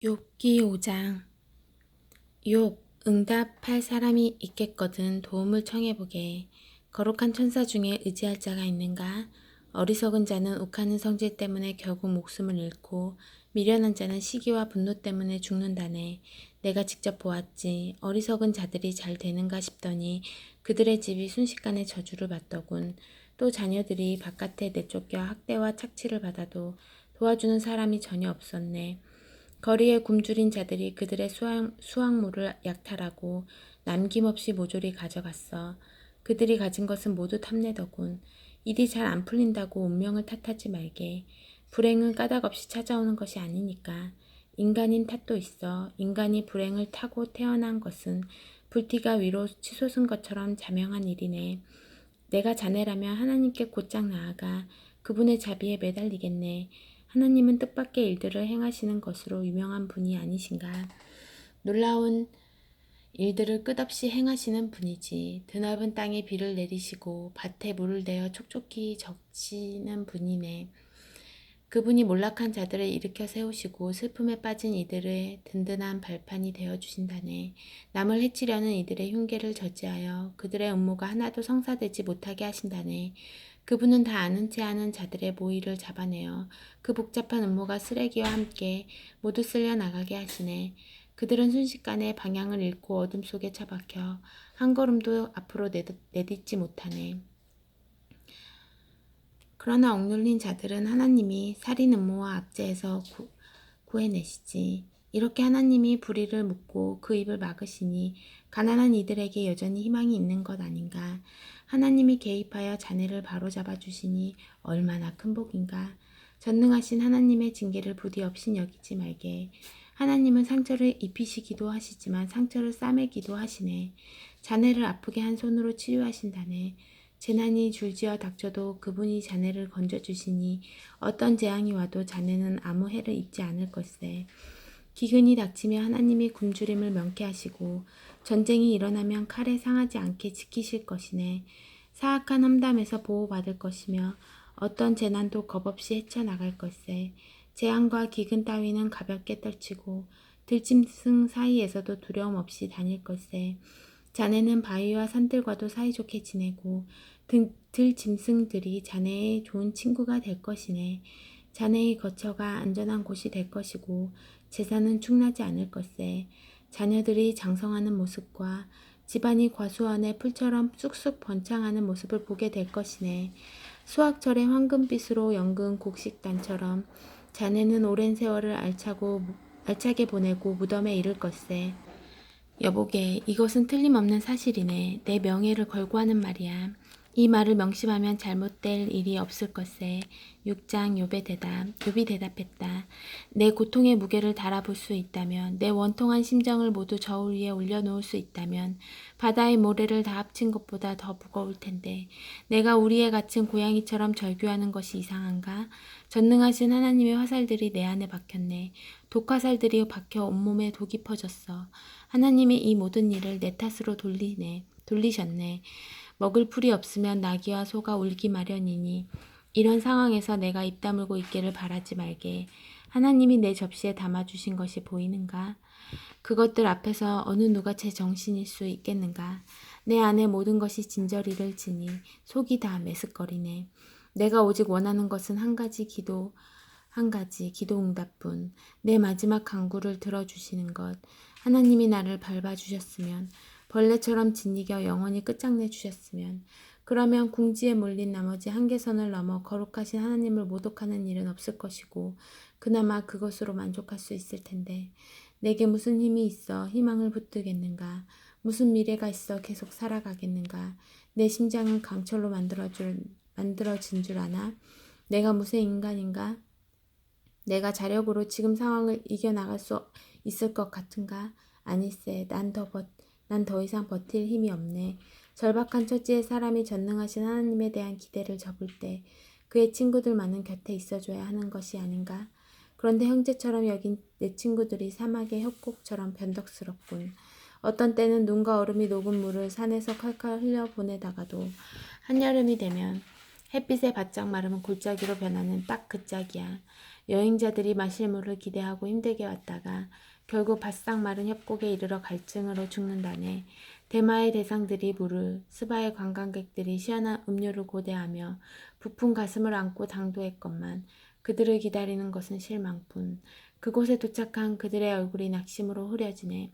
욥기 5장. 욥, 응답할 사람이 있겠거든 도움을 청해보게. 거룩한 천사 중에 의지할 자가 있는가? 어리석은 자는 욱하는 성질 때문에 결국 목숨을 잃고 미련한 자는 시기와 분노 때문에 죽는다네. 내가 직접 보았지. 어리석은 자들이 잘 되는가 싶더니 그들의 집이 순식간에 저주를 받더군. 또 자녀들이 바깥에 내쫓겨 학대와 착취를 받아도 도와주는 사람이 전혀 없었네. 거리에 굶주린 자들이 그들의 수확물을 약탈하고 남김없이 모조리 가져갔어. 그들이 가진 것은 모두 탐내더군. 일이 잘 안 풀린다고 운명을 탓하지 말게. 불행은 까닭없이 찾아오는 것이 아니니까. 인간인 탓도 있어. 인간이 불행을 타고 태어난 것은 불티가 위로 치솟은 것처럼 자명한 일이네. 내가 자네라면 하나님께 곧장 나아가 그분의 자비에 매달리겠네. 하나님은 뜻밖의 일들을 행하시는 것으로 유명한 분이 아니신가. 놀라운 일들을 끝없이 행하시는 분이지. 드넓은 땅에 비를 내리시고 밭에 물을 내어 촉촉히 적시는 분이네. 그분이 몰락한 자들을 일으켜 세우시고 슬픔에 빠진 이들의 든든한 발판이 되어주신다네. 남을 해치려는 이들의 흉계를 저지하여 그들의 음모가 하나도 성사되지 못하게 하신다네. 그분은 다 아는 체 하는 자들의 모의를 잡아내어 그 복잡한 음모가 쓰레기와 함께 모두 쓸려 나가게 하시네. 그들은 순식간에 방향을 잃고 어둠 속에 처박혀 한 걸음도 앞으로 내딛지 못하네. 그러나 억눌린 자들은 하나님이 살인 음모와 압제해서 구해내시지. 이렇게 하나님이 불의를 묻고 그 입을 막으시니 가난한 이들에게 여전히 희망이 있는 것 아닌가. 하나님이 개입하여 자네를 바로잡아 주시니 얼마나 큰 복인가. 전능하신 하나님의 징계를 부디 없인 여기지 말게. 하나님은 상처를 입히시기도 하시지만 상처를 싸매기도 하시네. 자네를 아프게 한 손으로 치료하신다네. 재난이 줄지어 닥쳐도 그분이 자네를 건져주시니 어떤 재앙이 와도 자네는 아무 해를 입지 않을 것세. 기근이 닥치며 하나님이 굶주림을 명쾌하시고 전쟁이 일어나면 칼에 상하지 않게 지키실 것이네. 사악한 험담에서 보호받을 것이며 어떤 재난도 겁없이 헤쳐나갈 것세. 재앙과 기근 따위는 가볍게 떨치고 들짐승 사이에서도 두려움 없이 다닐 것세. 자네는 바위와 산들과도 사이좋게 지내고 들짐승들이 자네의 좋은 친구가 될 것이네. 자네의 거처가 안전한 곳이 될 것이고 재산은 축나지 않을 것세. 자녀들이 장성하는 모습과 집안이 과수원의 풀처럼 쑥쑥 번창하는 모습을 보게 될 것이네. 수확철의 황금빛으로 연근 곡식단처럼 자네는 오랜 세월을 알차게 보내고 무덤에 이를 것세. 여보게, 이것은 틀림없는 사실이네. 내 명예를 걸고 하는 말이야. 이 말을 명심하면 잘못될 일이 없을 것세. 6장 욥이 대답했다. 내 고통의 무게를 달아볼 수 있다면, 내 원통한 심정을 모두 저울 위에 올려놓을 수 있다면 바다의 모래를 다 합친 것보다 더 무거울 텐데 내가 우리에 갇힌 고양이처럼 절규하는 것이 이상한가? 전능하신 하나님의 화살들이 내 안에 박혔네. 독화살들이 박혀 온몸에 독이 퍼졌어. 하나님이 이 모든 일을 내 탓으로 돌리셨네. 먹을 풀이 없으면 나귀와 소가 울기 마련이니 이런 상황에서 내가 입 다물고 있기를 바라지 말게. 하나님이 내 접시에 담아주신 것이 보이는가? 그것들 앞에서 어느 누가 제 정신일 수 있겠는가? 내 안에 모든 것이 진저리를 지니 속이 다 메스꺼리네. 내가 오직 원하는 것은 한 가지 기도 응답뿐. 내 마지막 간구를 들어주시는 것. 하나님이 나를 밟아주셨으면, 벌레처럼 짓이겨 영원히 끝장내 주셨으면, 그러면 궁지에 몰린 나머지 한계선을 넘어 거룩하신 하나님을 모독하는 일은 없을 것이고 그나마 그것으로 만족할 수 있을 텐데 내게 무슨 힘이 있어 희망을 붙들겠는가? 무슨 미래가 있어 계속 살아가겠는가? 내 심장은 강철로 만들어진 줄 아나? 내가 무슨 인간인가? 내가 자력으로 지금 상황을 이겨나갈 수 있을 것 같은가? 아니세, 난 더 이상 버틸 힘이 없네. 절박한 처지에 사람이 전능하신 하나님에 대한 기대를 접을 때 그의 친구들만은 곁에 있어줘야 하는 것이 아닌가? 그런데 형제처럼 여긴 내 친구들이 사막의 협곡처럼 변덕스럽군. 어떤 때는 눈과 얼음이 녹은 물을 산에서 칼칼 흘려보내다가도 한여름이 되면 햇빛에 바짝 마르면 골짜기로 변하는 딱 그 짝이야. 여행자들이 마실 물을 기대하고 힘들게 왔다가 결국 바싹 마른 협곡에 이르러 갈증으로 죽는다네. 대마의 대상들이 물을, 스바의 관광객들이 시원한 음료를 고대하며 부푼 가슴을 안고 당도했건만 그들을 기다리는 것은 실망뿐. 그곳에 도착한 그들의 얼굴이 낙심으로 흐려지네.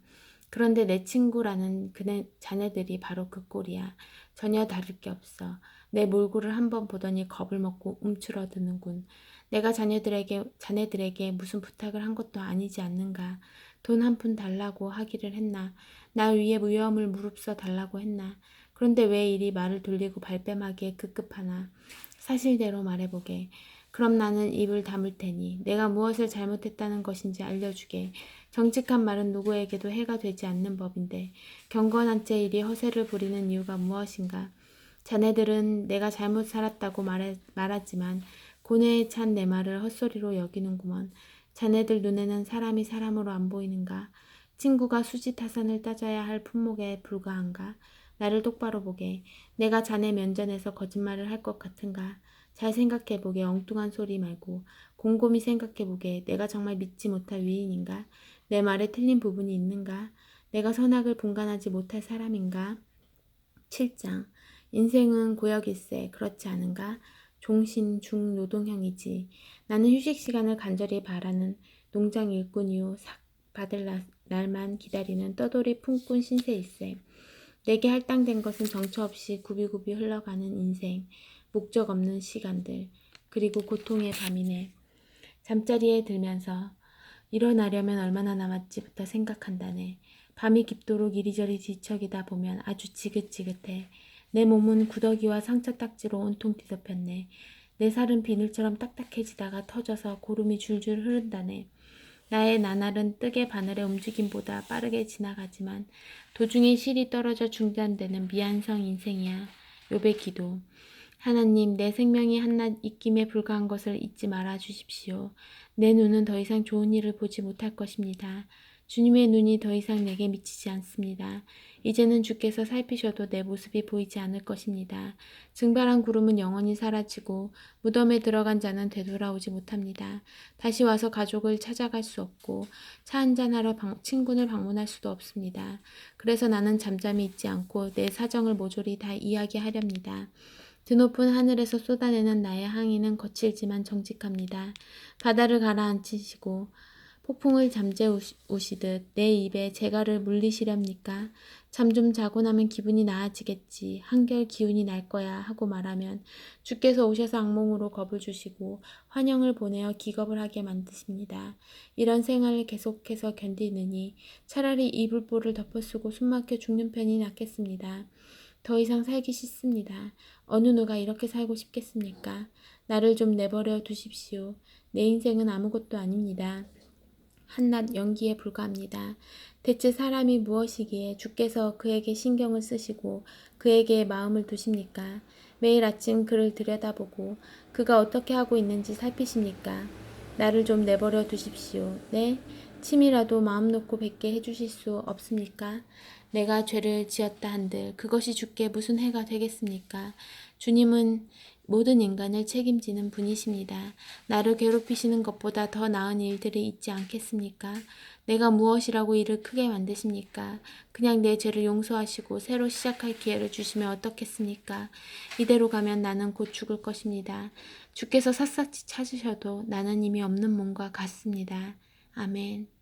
그런데 내 친구라는 자네들이 바로 그 꼴이야. 전혀 다를 게 없어. 내 몰골을 한번 보더니 겁을 먹고 움츠러드는군. 내가 자네들에게 무슨 부탁을 한 것도 아니지 않는가. 돈 한 푼 달라고 하기를 했나. 나 위에 위험을 무릅써 달라고 했나. 그런데 왜 이리 말을 돌리고 발뺌하기에 급급하나. 사실대로 말해보게. 그럼 나는 입을 다물 테니 내가 무엇을 잘못했다는 것인지 알려주게. 정직한 말은 누구에게도 해가 되지 않는 법인데 경건한 채 이리 허세를 부리는 이유가 무엇인가. 자네들은 내가 잘못 살았다고 말하지만 고뇌에 찬 내 말을 헛소리로 여기는구먼. 자네들 눈에는 사람이 사람으로 안 보이는가? 친구가 수지타산을 따져야 할 품목에 불과한가? 나를 똑바로 보게. 내가 자네 면전에서 거짓말을 할 것 같은가? 잘 생각해보게. 엉뚱한 소리 말고 곰곰이 생각해보게. 내가 정말 믿지 못할 위인인가? 내 말에 틀린 부분이 있는가? 내가 선악을 분간하지 못할 사람인가? 7장. 인생은 고역일세. 그렇지 않은가? 종신, 중, 노동형이지. 나는 휴식 시간을 간절히 바라는 농장 일꾼이요. 삭 받을 날만 기다리는 떠돌이 품꾼 신세일세. 내게 할당된 것은 정처 없이 굽이굽이 흘러가는 인생, 목적 없는 시간들, 그리고 고통의 밤이네. 잠자리에 들면서 일어나려면 얼마나 남았지부터 생각한다네. 밤이 깊도록 이리저리 뒤척이다 보면 아주 지긋지긋해. 내 몸은 구더기와 상처 딱지로 온통 뒤덮였네. 내 살은 비늘처럼 딱딱해지다가 터져서 고름이 줄줄 흐른다네. 나의 나날은 뜨개 바늘의 움직임보다 빠르게 지나가지만 도중에 실이 떨어져 중단되는 미안성 인생이야. 욥의 기도. 하나님, 내 생명이 한낱 입김에 불과한 것을 잊지 말아 주십시오. 내 눈은 더 이상 좋은 일을 보지 못할 것입니다. 주님의 눈이 더 이상 내게 미치지 않습니다. 이제는 주께서 살피셔도 내 모습이 보이지 않을 것입니다. 증발한 구름은 영원히 사라지고 무덤에 들어간 자는 되돌아오지 못합니다. 다시 와서 가족을 찾아갈 수 없고 차 한잔하러 친구를 방문할 수도 없습니다. 그래서 나는 잠잠히 있지 않고 내 사정을 모조리 다 이야기하렵니다. 드높은 하늘에서 쏟아내는 나의 항의는 거칠지만 정직합니다. 바다를 가라앉히시고 폭풍을 잠재우시듯 내 입에 재갈을 물리시렵니까? 잠 좀 자고 나면 기분이 나아지겠지. 한결 기운이 날 거야 하고 말하면 주께서 오셔서 악몽으로 겁을 주시고 환영을 보내어 기겁을 하게 만드십니다. 이런 생활을 계속해서 견디느니 차라리 이불보를 덮어쓰고 숨막혀 죽는 편이 낫겠습니다. 더 이상 살기 싫습니다. 어느 누가 이렇게 살고 싶겠습니까? 나를 좀 내버려 두십시오. 내 인생은 아무것도 아닙니다. 한낱 연기에 불과합니다. 대체 사람이 무엇이기에 주께서 그에게 신경을 쓰시고 그에게 마음을 두십니까? 매일 아침 그를 들여다보고 그가 어떻게 하고 있는지 살피십니까? 나를 좀 내버려 두십시오. 네? 침이라도 마음 놓고 뵙게 해주실 수 없습니까? 내가 죄를 지었다 한들 그것이 주께 무슨 해가 되겠습니까? 주님은 모든 인간을 책임지는 분이십니다. 나를 괴롭히시는 것보다 더 나은 일들이 있지 않겠습니까? 내가 무엇이라고 일을 크게 만드십니까? 그냥 내 죄를 용서하시고 새로 시작할 기회를 주시면 어떻겠습니까? 이대로 가면 나는 곧 죽을 것입니다. 주께서 샅샅이 찾으셔도 나는 이미 없는 몸과 같습니다. 아멘.